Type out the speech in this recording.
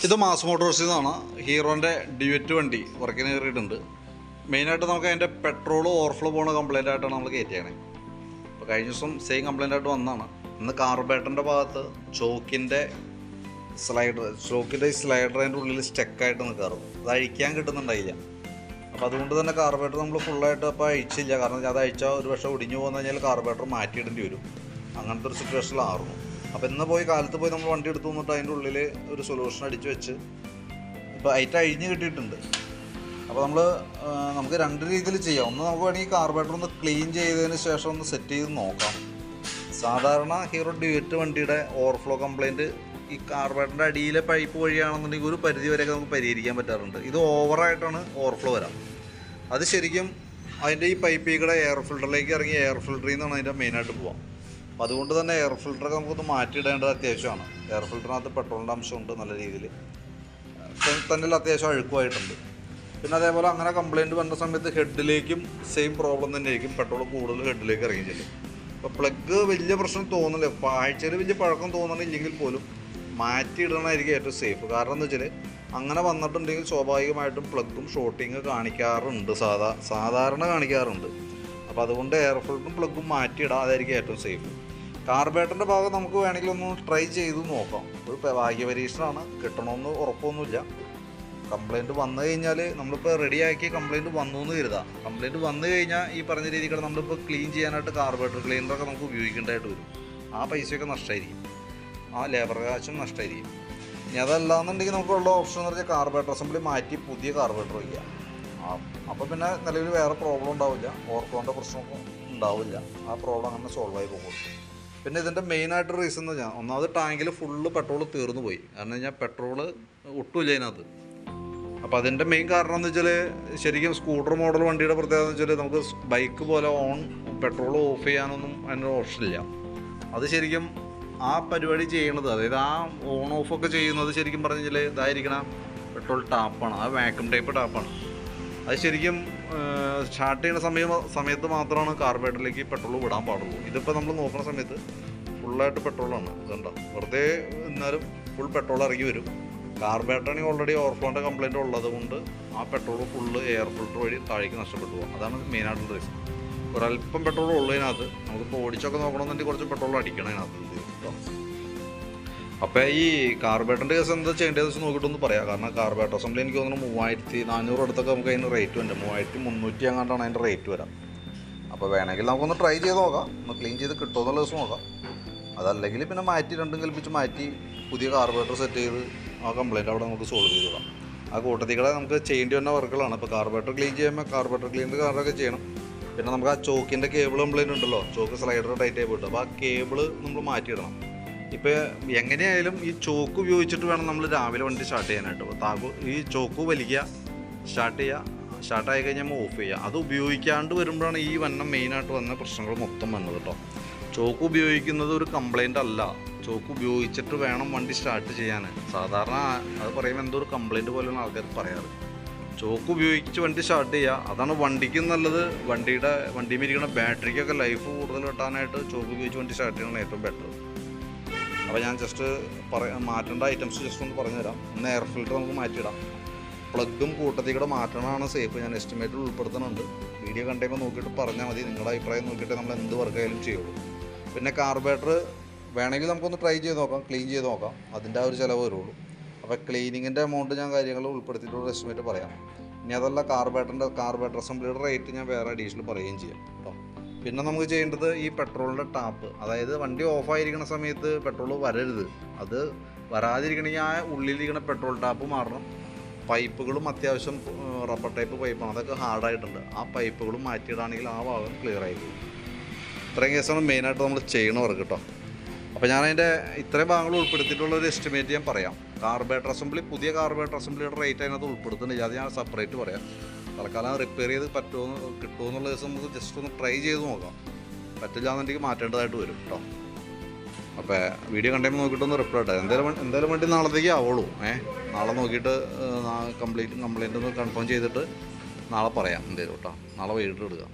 ഇത് മാസ് മോട്ടോഴ്സിൽ നിന്നാണ് ഹീറോൻ്റെ ഡ്യുവറ്റ് വണ്ടി വർക്കിന് കയറിയിട്ടുണ്ട്. മെയിനായിട്ട് നമുക്ക് അതിൻ്റെ പെട്രോൾ ഓവർഫ്ലോ പോകുന്ന കംപ്ലയിൻ്റ് ആയിട്ടാണ് നമ്മൾ കയറ്റിയാണ്. അപ്പോൾ കഴിഞ്ഞ ദിവസം സെയിം കംപ്ലയിൻ്റ് ആയിട്ട് വന്നതാണ്. ഇന്ന് കാർബേറ്ററിൻ്റെ ഭാഗത്ത് ചോക്കിൻ്റെ സ്ലൈഡർ അതിൻ്റെ ഉള്ളിൽ സ്റ്റക്കായിട്ട് നിൽക്കാറുണ്ട്. അത് അഴിക്കാൻ കിട്ടുന്നുണ്ടായില്ല. അപ്പോൾ അതുകൊണ്ട് തന്നെ കാർബേറ്റർ നമ്മൾ ഫുള്ളായിട്ട് അപ്പോൾ അഴിച്ചില്ല. കാരണം അത് അഴിച്ചാൽ ഒരു പക്ഷേ ഒടിഞ്ഞു പോകുന്ന കഴിഞ്ഞാൽ കാർബേറ്റർ മാറ്റിയിടേണ്ടി വരും. അങ്ങനത്തെ ഒരു സിറ്റുവേഷനിലായിരുന്നു. അപ്പോൾ ഇന്ന് കാലത്ത് പോയി നമ്മൾ വണ്ടി എടുത്തു വന്നിട്ട് അതിൻ്റെ ഉള്ളിൽ ഒരു സൊല്യൂഷൻ അടിച്ച് വെച്ച് ഇപ്പോൾ ഐറ്റം അഴിഞ്ഞ് കിട്ടിയിട്ടുണ്ട്. അപ്പോൾ നമുക്ക് രണ്ട് രീതിയിൽ ചെയ്യാം. ഒന്ന് നമുക്ക് വേണമെങ്കിൽ കാർബേറ്റർ ഒന്ന് ക്ലീൻ ചെയ്തതിന് ശേഷം ഒന്ന് സെറ്റ് ചെയ്ത് നോക്കാം. സാധാരണ ഹീറോ ഡ്യുവറ്റ് വണ്ടിയുടെ ഓവർഫ്ലോ കംപ്ലയിൻറ്റ് ഈ കാർബേറ്ററിൻ്റെ അടിയിലെ പൈപ്പ് വഴിയാണെന്നുണ്ടെങ്കിൽ ഒരു പരിധി വരെയൊക്കെ നമുക്ക് പരിഹരിക്കാൻ പറ്റാറുണ്ട്. ഇത് ഓവറായിട്ടാണ് ഓവർഫ്ലോ വരാം. അത് ശരിക്കും അതിൻ്റെ ഈ പൈപ്പിൽ കൂടെ എയർ ഫിൽറ്ററിലേക്ക് ഇറങ്ങി എയർ ഫിൽറ്ററിൽ നിന്നാണ് അതിൻ്റെ മെയിനായിട്ട് പോകാം. അപ്പോൾ അതുകൊണ്ട് തന്നെ എയർ ഫിൽറ്ററൊക്കെ നമുക്കൊന്ന് മാറ്റിയിടേണ്ടത് അത്യാവശ്യമാണ്. എയർ ഫിൽറ്ററിനകത്ത് പെട്രോളിൻ്റെ അംശമുണ്ട്, നല്ല രീതിയിൽ തന്നെ അത്യാവശ്യം അഴുക്കുമായിട്ടുണ്ട്. പിന്നെ അതേപോലെ അങ്ങനെ കംപ്ലയിൻറ്റ് വന്ന സമയത്ത് ഹെഡിലേക്കും സെയിം പ്രോബ്ലം തന്നെയായിരിക്കും. പെട്രോൾ കൂടുതൽ ഹെഡിലേക്ക് ഇറങ്ങി ചെല്ലും. അപ്പോൾ പ്ലഗ് വലിയ പ്രശ്നം തോന്നില്ല, ആഴ്ചയിൽ വലിയ പഴക്കം തോന്നണില്ലെങ്കിൽ പോലും മാറ്റിയിടണമായിരിക്കും ഏറ്റവും സേഫ്. കാരണം എന്ന് വെച്ചാൽ അങ്ങനെ വന്നിട്ടുണ്ടെങ്കിൽ സ്വാഭാവികമായിട്ടും പ്ലഗും ഷോർട്ടിങ് കാണിക്കാറുണ്ട്, സാധാരണ കാണിക്കാറുണ്ട്. അപ്പോൾ അതുകൊണ്ട് എയർ ഫിൽറ്ററും പ്ലഗും മാറ്റിയിടാം, അതായിരിക്കും ഏറ്റവും സേഫ്. കാർബേറ്ററിൻ്റെ ഭാഗം നമുക്ക് വേണമെങ്കിൽ ഒന്ന് ട്രൈ ചെയ്ത് നോക്കാം. ഒരു ഭാഗ്യപരീക്ഷണമാണ്, കിട്ടണമെന്ന് ഉറപ്പൊന്നുമില്ല. കംപ്ലയിൻറ്റ് വന്നു കഴിഞ്ഞാൽ നമ്മളിപ്പോൾ റെഡിയാക്കി കംപ്ലയിൻറ്റ് വന്നു എന്ന് കരുതാം. കംപ്ലയിൻറ്റ് വന്നു കഴിഞ്ഞാൽ ഈ പറഞ്ഞ രീതിക്ക് നമ്മളിപ്പോൾ ക്ലീൻ ചെയ്യാനായിട്ട് കാർബേറ്റർ ക്ലീനറൊക്കെ നമുക്ക് ഉപയോഗിക്കേണ്ടതായിട്ട് വരും. ആ പൈസയൊക്കെ നഷ്ടമായിരിക്കും, ആ ലേബർ കാശും നഷ്ടമായിരിക്കും. ഇനി അതല്ലാന്നുണ്ടെങ്കിൽ നമുക്കുള്ള ഓപ്ഷൻ എന്ന് പറഞ്ഞാൽ കാർബേറ്റർ അസംബ്ലി മാറ്റി പുതിയ കാർബേറ്റർ വയ്ക്കുക. അപ്പോൾ പിന്നെ നിലവിൽ വേറെ പ്രോബ്ലം ഉണ്ടാവില്ല, ഓവർഫ്ലോൻ്റെ പ്രശ്നമൊന്നും ഉണ്ടാവില്ല. ആ പ്രോബ്ലം അങ്ങനെ സോൾവ് ആയി പോകും. പിന്നെ ഇതിൻ്റെ മെയിനായിട്ട് റീസൺ എന്ന് പറഞ്ഞാൽ ഒന്നാമത് ടാങ്കിൽ ഫുള്ള് പെട്രോൾ തീർന്നു പോയി. കാരണം കഴിഞ്ഞാൽ പെട്രോൾ ഒട്ടുമില്ല അതിനകത്ത്. അപ്പോൾ അതിൻ്റെ മെയിൻ കാരണം എന്ന് വെച്ചാൽ ശരിക്കും സ്കൂട്ടർ മോഡൽ വണ്ടിയുടെ പ്രത്യേകത എന്ന് വെച്ചാൽ നമുക്ക് ബൈക്ക് പോലെ പെട്രോൾ ഓഫ് ചെയ്യാനൊന്നും അതിനൊരു ഓപ്ഷൻ ഇല്ല. അത് ശരിക്കും ആ പരിപാടി ചെയ്യണത്, അതായത് ആ ഓൺ ഓഫൊക്കെ ചെയ്യുന്നത് ശരിക്കും പറഞ്ഞു കഴിഞ്ഞാൽ ഇതായിരിക്കണം പെട്രോൾ ടാപ്പാണ്, ആ വാക്യൂം ടൈപ്പ് ടാപ്പാണ്. അത് ശരിക്കും സ്റ്റാർട്ട് ചെയ്യുന്ന സമയത്ത് മാത്രമാണ് കാർബേറ്ററിലേക്ക് പെട്രോൾ വിടാൻ പാടുള്ളൂ. ഇതിപ്പോൾ നമ്മൾ നോക്കുന്ന സമയത്ത് ഫുള്ളായിട്ട് പെട്രോളാണ്. ഇതുണ്ടോ, വെറുതെ എന്നാലും ഫുൾ പെട്രോൾ ഇറങ്ങി വരും. കാർബേറ്ററാണെങ്കിൽ ഓൾറെഡി ഓവർഫ്ലോൻ്റെ കംപ്ലയിൻ്റ് ഉള്ളത് കൊണ്ട് ആ പെട്രോൾ ഫുള്ള് എയർ ഫിൽറ്റർ വഴി താഴേക്ക് നഷ്ടപ്പെട്ടു പോകും. അതാണ് മെയിനായിട്ടുള്ള റീസൺ. ഒരല്പം പെട്രോൾ ഉള്ളതിനകത്ത് നമുക്കിപ്പോൾ ഓടിച്ചൊക്കെ നോക്കണമെന്നുണ്ടെങ്കിൽ കുറച്ച് പെട്രോൾ അടിക്കണം അതിനകത്ത് കേട്ടോ. അപ്പോൾ ഈ കാർബേറ്ററിൻ്റെ കേസ് എന്താ ചെയ്യേണ്ടതെന്ന് വെച്ച് നോക്കിയിട്ടൊന്ന് പറയാം. കാരണം കാർബേറ്റർ അസംബ്ലി എനിക്ക് തോന്നുന്നു 3400 അടുത്തൊക്കെ നമുക്ക് അതിന് റേറ്റ് വരും. 3300 അങ്ങാണ്ടാണ് അതിൻ്റെ റേറ്റ് വരാം. അപ്പോൾ വേണമെങ്കിൽ നമുക്കൊന്ന് ട്രൈ ചെയ്ത് നോക്കാം, ഒന്ന് ക്ലീൻ ചെയ്ത് കിട്ടുമോ എന്നുള്ള ദിവസം നോക്കാം. അതല്ലെങ്കിൽ പിന്നെ രണ്ടും കൽപ്പിച്ച് മാറ്റി പുതിയ കാർബേറ്റർ സെറ്റ് ചെയ്ത് ആ കംപ്ലയിൻ്റ് അവിടെ നമുക്ക് സോൾവ് ചെയ്തിടാം. ആ കൂട്ടത്തിക്കൂടെ നമുക്ക് ചെയ്യേണ്ടി വന്ന വർക്കുകളാണ്. ഇപ്പോൾ കാർബേറ്റർ ക്ലീൻ ചെയ്യുമ്പോൾ കാർബേറ്റർ ക്ലീനർ കാറൊക്കെ ചെയ്യണം. പിന്നെ നമുക്ക് ആ ചോക്കിൻ്റെ കേബിൾ കംപ്ലയിൻ്റ് ഉണ്ടല്ലോ, ചോക്ക് സ്ലൈഡർ ടൈറ്റ് ആയി പോയിട്ട്, അപ്പോൾ ആ കേബിൾ നമ്മൾ മാറ്റിയിടണം. ഇപ്പോൾ എങ്ങനെയായാലും ഈ ചോക്ക് ഉപയോഗിച്ചിട്ട് വേണം നമ്മൾ രാവിലെ വണ്ടി സ്റ്റാർട്ട് ചെയ്യാനായിട്ട്. അപ്പോൾ ഈ ചോക്ക് വലിക്കുക, സ്റ്റാർട്ടായി കഴിഞ്ഞാൽ നമ്മൾ ഓഫ് ചെയ്യുക. അത് ഉപയോഗിക്കാണ്ട് വരുമ്പോഴാണ് ഈ മെയിനായിട്ട് വന്ന പ്രശ്നങ്ങൾ മൊത്തം വന്നത് കേട്ടോ. ചോക്ക് ഉപയോഗിക്കുന്നത് ഒരു കംപ്ലയിൻ്റ് അല്ല, ചോക്ക് ഉപയോഗിച്ചിട്ട് വേണം വണ്ടി സ്റ്റാർട്ട് ചെയ്യാൻ. സാധാരണ അത് പറയുമ്പോൾ എന്തോ ഒരു കംപ്ലയിൻറ്റ് പോലെയാണ് ആൾക്കാർ പറയാറ്. ചോക്ക് ഉപയോഗിച്ച് വണ്ടി സ്റ്റാർട്ട് ചെയ്യുക, അതാണ് വണ്ടിക്കും നല്ലത്. വണ്ടിയിലിരിക്കുന്ന ബാറ്ററിക്കൊക്കെ ലൈഫ് കൂടുതൽ കിട്ടാനായിട്ട് ചോക്ക് ഉപയോഗിച്ച് വണ്ടി സ്റ്റാർട്ട് ചെയ്യണം ഏറ്റവും ബെറ്റർ. അപ്പോൾ ഞാൻ ജസ്റ്റ് മാറ്റേണ്ട ഐറ്റംസ് ജസ്റ്റ് ഒന്ന് പറഞ്ഞുതരാം. ഒന്ന് എയർ ഫിൽറ്റർ നമുക്ക് മാറ്റിയിടാം, പ്ലഗും കൂട്ടത്തിക്കൂടെ മാറ്റണമാണ് സേഫ്. ഞാൻ എസ്റ്റിമേറ്റിൽ ഉൾപ്പെടുത്തുന്നുണ്ട്. വീഡിയോ കണ്ടുമ്പോൾ നോക്കിയിട്ട് പറഞ്ഞാൽ മതി, നിങ്ങളുടെ അഭിപ്രായം നോക്കിയിട്ട് നമ്മൾ എന്ത് വർക്കായാലും ചെയ്യുള്ളൂ. പിന്നെ കാർബേറ്റർ വേണമെങ്കിൽ നമുക്കൊന്ന് ട്രൈ ചെയ്ത് നോക്കാം, ക്ലീൻ ചെയ്ത് നോക്കാം, അതിൻ്റെ ആ ഒരു ചിലവ് വരുള്ളൂ. അപ്പോൾ ക്ലീനിങ്ങിൻ്റെ എമൗണ്ട് ഞാൻ കാര്യങ്ങൾ ഉൾപ്പെടുത്തിയിട്ടുള്ള എസ്റ്റിമേറ്റ് പറയാം. ഇനി അതല്ല കാർബേറ്റർ അസംബ്ലിയുടെ റേറ്റ് ഞാൻ വേറെ അഡീഷണൽ പറയുകയും ചെയ്യാം കേട്ടോ. പിന്നെ നമുക്ക് ചെയ്യേണ്ടത് ഈ പെട്രോളിൻ്റെ ടാപ്പ്, അതായത് വണ്ടി ഓഫായിരിക്കുന്ന സമയത്ത് പെട്രോൾ വരരുത്. അത് വരാതിരിക്കണമെങ്കിൽ ആ ഉള്ളിലിരിക്കുന്ന പെട്രോൾ ടാപ്പ് മാറണം. പൈപ്പുകളും അത്യാവശ്യം റബ്ബർ ടൈപ്പ് പൈപ്പാണ്, അതൊക്കെ ഹാർഡായിട്ടുണ്ട്. ആ പൈപ്പുകളും മാറ്റിയിടാണെങ്കിൽ ആ ഭാഗം ക്ലിയർ ആയി പോകും. ഇത്രയും കേസാണ് മെയിനായിട്ട് നമ്മൾ ചെയ്യണ വർക്ക് കേട്ടോ. അപ്പോൾ ഞാനതിൻ്റെ ഇത്രയും ഭാഗങ്ങൾ ഉൾപ്പെടുത്തിയിട്ടുള്ളൊരു എസ്റ്റിമേറ്റ് ഞാൻ പറയാം. പുതിയ കാർബേറ്റർ അസംബ്ലിയുടെ റേറ്റ് അതിനകത്ത് ഉൾപ്പെടുത്തുന്നില്ല, അത് ഞാൻ സെപ്പറേറ്റ് പറയാം. തൽക്കാലം റിപ്പയർ ചെയ്ത് കിട്ടുമോ എന്നുള്ള ദിവസം നമുക്ക് ജസ്റ്റ് ഒന്ന് ട്രൈ ചെയ്ത് നോക്കാം. പറ്റില്ല എന്നുണ്ടെങ്കിൽ മാറ്റേണ്ടതായിട്ട് വരും കേട്ടോ. അപ്പോൾ വീഡിയോ കണ്ടുമ്പോൾ നോക്കിയിട്ടൊന്ന് റിപ്ലൈ ഇട്ടാൽ എന്തായാലും വണ്ടി നാളത്തേക്ക് ആവുള്ളൂ. നാളെ നോക്കിയിട്ട് കംപ്ലയിൻ്റ് ഒന്ന് കൺഫേം ചെയ്തിട്ട് നാളെ പറയാം എന്തായാലും കേട്ടോ. നാളെ വൈകിട്ട് എടുക്കാം.